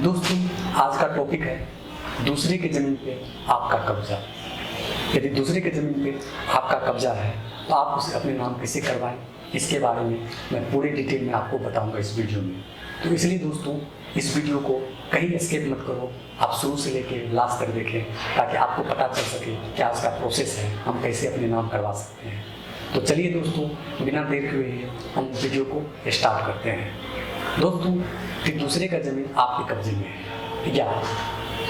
दोस्तों, आज का टॉपिक है दूसरे की ज़मीन पे आपका कब्जा। यदि दूसरे की ज़मीन पे आपका कब्जा है तो आप उसे अपने नाम कैसे करवाएं, इसके बारे में मैं पूरे डिटेल में आपको बताऊंगा इस वीडियो में। तो इसलिए दोस्तों, इस वीडियो को कहीं स्किप मत करो, आप शुरू से लेकर लास्ट तक देखें ताकि आपको पता चल सके क्या उसका प्रोसेस है, हम कैसे अपने नाम करवा सकते हैं। तो चलिए दोस्तों, बिना देर हुए हम वीडियो को स्टार्ट करते हैं। दोस्तों, कि दूसरे का ज़मीन आपके कब्जे में है या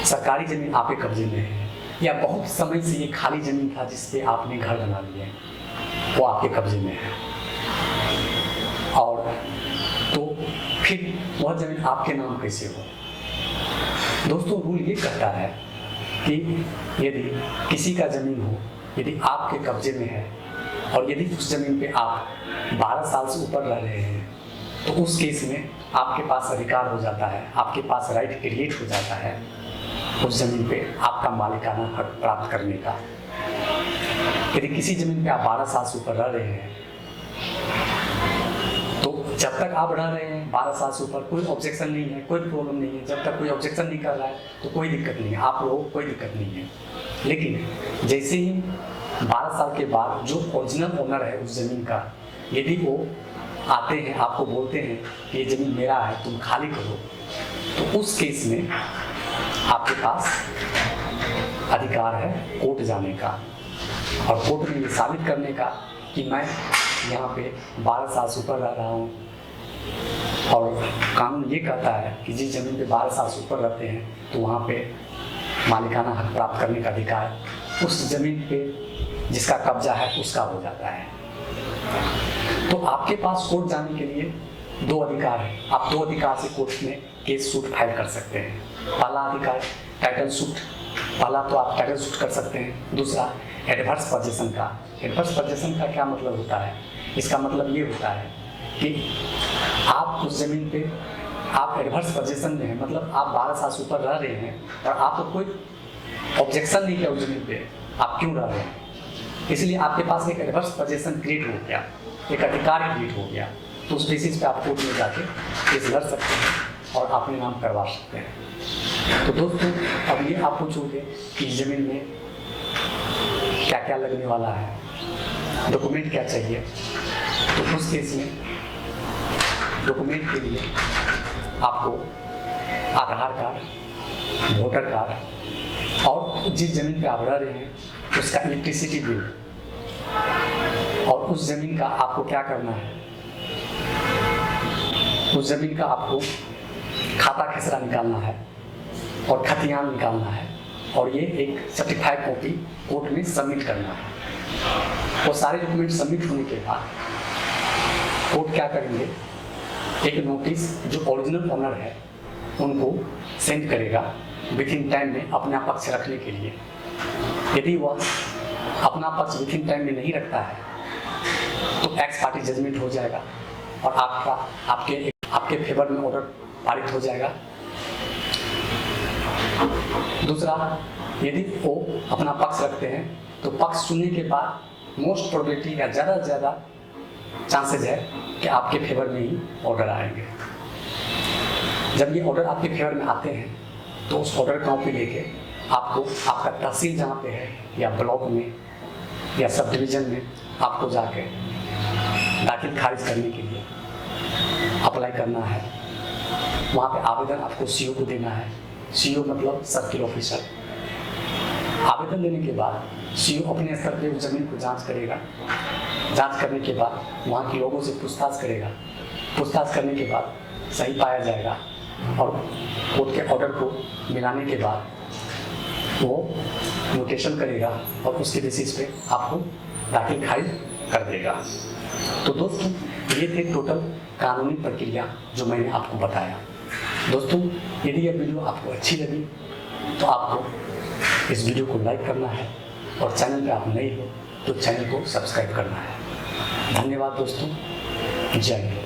सरकारी ज़मीन आपके कब्जे में है या बहुत समय से ये खाली ज़मीन था जिस पे आपने घर बना लिया है, वो आपके कब्जे में है, और तो फिर वह ज़मीन आपके नाम कैसे हो। दोस्तों, रूल ये कहता है कि यदि किसी का ज़मीन हो, यदि आपके कब्जे में है और यदि उस ज़मीन पे आप 12 साल से ऊपर रह रहे हैं तो उस केस में आपके पास अधिकार हो जाता है, आपके पास राइट क्रिएट हो जाता है उस ज़मीन पे आपका मालिकाना हक प्राप्त करने का। यदि किसी ज़मीन पे आप 12 साल से ऊपर रह रहे हैं तो जब तक आप रह रहे हैं 12 साल से ऊपर, कोई ऑब्जेक्शन नहीं है, कोई प्रॉब्लम नहीं है। जब तक कोई ऑब्जेक्शन नहीं कर रहा है तो कोई दिक्कत नहीं है, आप लोगों को कोई दिक्कत नहीं है। लेकिन जैसे ही 12 साल के बाद जो ओरिजिनल ओनर है उस ज़मीन का, यदि वो आते हैं, आपको बोलते हैं कि ये ज़मीन मेरा है, तुम खाली करो, तो उस केस में आपके पास अधिकार है कोर्ट जाने का और कोर्ट में ये साबित करने का कि मैं यहाँ पे 12 साल से ऊपर रह रहा हूँ। और कानून ये कहता है कि जिस ज़मीन पे 12 साल से ऊपर रहते हैं तो वहाँ पे मालिकाना हक प्राप्त करने का अधिकार उस ज़मीन पे जिसका कब्जा है उसका हो जाता है। तो आपके पास कोर्ट जाने के लिए 2 अधिकार है। आप 2 अधिकार से कोर्ट में केस सूट फाइल कर सकते हैं। पहला अधिकार टाइटल सूट, पहला तो आप टाइटल सूट कर सकते हैं। दूसरा एडवर्स पोजेशन का। एडवर्स पोजेशन का क्या मतलब होता है? इसका मतलब ये होता है कि आप उस ज़मीन पे आप एडवर्स पोजेशन में हैं, मतलब आप 12 साल से ऊपर रह रहे हैं और आपको कोई ऑब्जेक्शन नहीं किया उस ज़मीन पे, आप क्यों रह रहे हैं, इसलिए आपके पास एक एडवर्स पोजेशन क्रिएट हो गया, एक अधिकार क्रिएट हो गया। तो उस बेसिस पे आप कोर्ट में जाके केस लड़ सकते हैं और अपने नाम करवा सकते हैं। तो दोस्तों, अब ये आप पूछोगे कि ज़मीन में क्या क्या लगने वाला है, डॉक्यूमेंट क्या चाहिए। तो उस केस में डॉक्यूमेंट के लिए आपको आधार कार्ड, वोटर कार्ड और जिस ज़मीन पे आप रह रहे हैं उसका इलेक्ट्रिसिटी बिल, और उस ज़मीन का आपको क्या करना है, उस ज़मीन का आपको खाता खेसरा निकालना है और खतियान निकालना है, और ये एक सर्टिफाइड कॉपी कोर्ट में सबमिट करना है। वो सारे डॉक्यूमेंट सबमिट होने के बाद कोर्ट क्या करेंगे, एक नोटिस जो ओरिजिनल ओनर है उनको सेंड करेगा विद इन टाइम में अपना पक्ष रखने के लिए। यदि वह अपना पक्ष विद इन टाइम में नहीं रखता है तो एक्स पार्टी जजमेंट हो जाएगा और आपके फेवर में ऑर्डर पारित हो जाएगा। दूसरा, यदि वो अपना पक्ष रखते हैं तो पक्ष सुनने के बाद मोस्ट प्रोबेबिलिटी या ज़्यादा से ज़्यादा चांसेस है कि आपके फेवर में ही ऑर्डर आएंगे। जब ये ऑर्डर आपके फेवर में आते हैं तो उस ऑर्डर कॉपी लेके आपको आपका तहसील जहाँ पे है या ब्लॉक में या सब डिवीज़न में आपको जाके दाखिल खारिज करने के लिए अप्लाई करना है। वहाँ पे आवेदन आपको सीओ को देना है। सीओ मतलब सर्किल ऑफिसर। आवेदन देने के बाद सीओ अपने स्तर पे उस ज़मीन को जांच करेगा। जांच करने के बाद वहाँ के लोगों से पूछताछ करेगा। पूछताछ करने के बाद सही पाया जाएगा और कोर्ट के ऑर्डर को मिलाने के बाद वो नोटेशन करेगा और उसके बेसिस पे आपको दाखिल खारिज कर देगा। तो दोस्तों, ये थे टोटल कानूनी प्रक्रिया जो मैंने आपको बताया। दोस्तों, यदि यह वीडियो आपको अच्छी लगी तो आपको इस वीडियो को लाइक करना है और चैनल पे आप नए हो तो चैनल को सब्सक्राइब करना है। धन्यवाद दोस्तों, जय हिंद।